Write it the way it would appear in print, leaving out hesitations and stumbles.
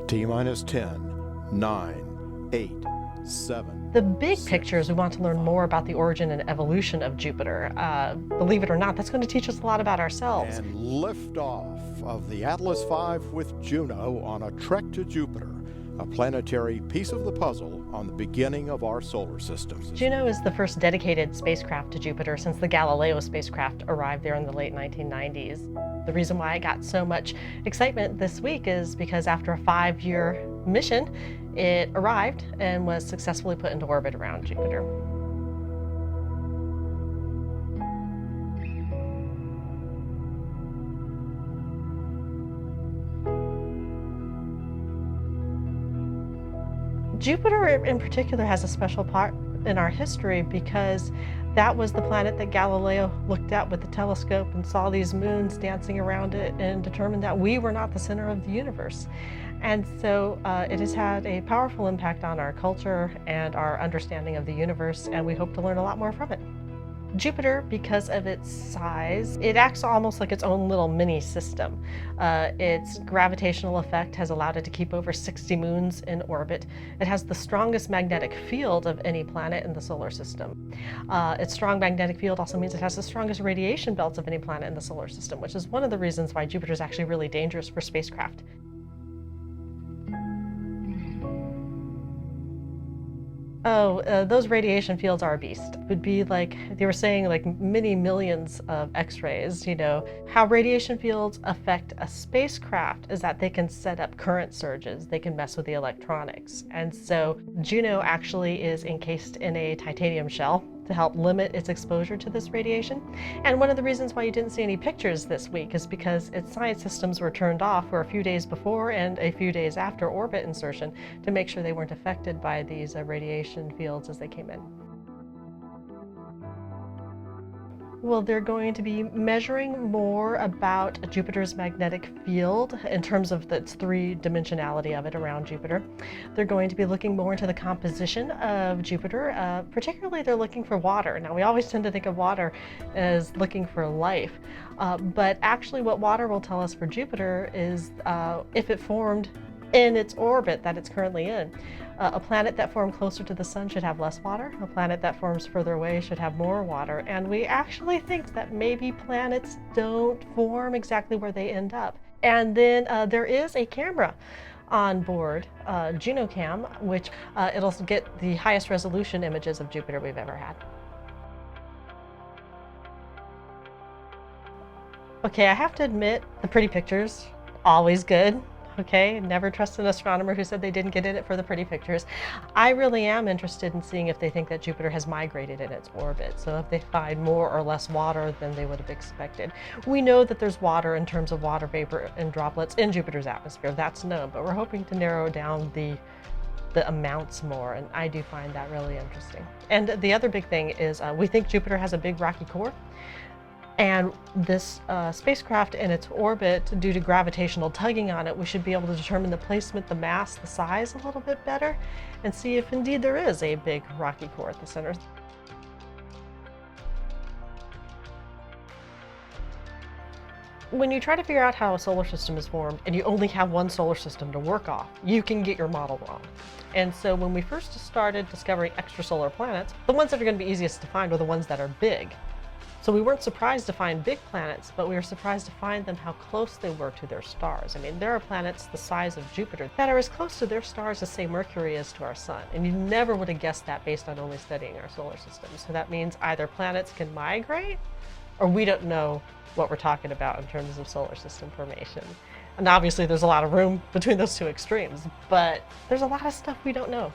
T-minus 10, 9, 8, 7. The big picture is we want to learn more about the origin and evolution of Jupiter. Believe it or not, that's going to teach us a lot about ourselves. And liftoff of the Atlas V with Juno on a trek to Jupiter, a planetary piece of the puzzle on the beginning of our solar system. Juno is the first dedicated spacecraft to Jupiter since the Galileo spacecraft arrived there in the late 1990s. The reason why it got so much excitement this week is because after a 5-year mission, it arrived and was successfully put into orbit around Jupiter. Jupiter in particular has a special part in our history because that was the planet that Galileo looked at with the telescope and saw these moons dancing around it and determined that we were not the center of the universe. And so it has had a powerful impact on our culture and our understanding of the universe, and we hope to learn a lot more from it. Jupiter, because of its size, it acts almost like its own little mini system. Its gravitational effect has allowed it to keep over 60 moons in orbit. It has the strongest magnetic field of any planet in the solar system. Its strong magnetic field also means it has the strongest radiation belts of any planet in the solar system, which is one of the reasons why Jupiter is actually really dangerous for spacecraft. Those radiation fields are a beast. It would be like, they were saying, like many millions of X-rays, you know. How radiation fields affect a spacecraft is that they can set up current surges, they can mess with the electronics. And so Juno actually is encased in a titanium shell to help limit its exposure to this radiation. And one of the reasons why you didn't see any pictures this week is because its science systems were turned off for a few days before and a few days after orbit insertion to make sure they weren't affected by these radiation fields as they came in. Well, they're going to be measuring more about Jupiter's magnetic field in terms of its three-dimensionality of it around Jupiter. They're going to be looking more into the composition of Jupiter. Particularly, they're looking for water. Now, we always tend to think of water as looking for life, but actually what water will tell us for Jupiter is if it formed in its orbit that it's currently in. A planet that formed closer to the sun should have less water. A planet that forms further away should have more water. And we actually think that maybe planets don't form exactly where they end up. And then there is a camera on board, Juno Cam, which it'll get the highest resolution images of Jupiter we've ever had. Okay, I have to admit, the pretty pictures, always good. Okay, never trust an astronomer who said they didn't get in it for the pretty pictures. I really am interested in seeing if they think that Jupiter has migrated in its orbit. So if they find more or less water than they would have expected. We know that there's water in terms of water vapor and droplets in Jupiter's atmosphere. That's known, but we're hoping to narrow down the amounts more, and I do find that really interesting. And the other big thing is we think Jupiter has a big rocky core. And this spacecraft in its orbit, due to gravitational tugging on it, we should be able to determine the placement, the mass, the size a little bit better, and see if indeed there is a big rocky core at the center. When you try to figure out how a solar system is formed and you only have one solar system to work off, you can get your model wrong. And so when we first started discovering extrasolar planets, the ones that are going to be easiest to find are the ones that are big. So we weren't surprised to find big planets, but we were surprised to find them how close they were to their stars. I mean, there are planets the size of Jupiter that are as close to their stars as, say, Mercury is to our sun. And you never would have guessed that based on only studying our solar system. So that means either planets can migrate, or we don't know what we're talking about in terms of solar system formation. And obviously there's a lot of room between those two extremes, but there's a lot of stuff we don't know.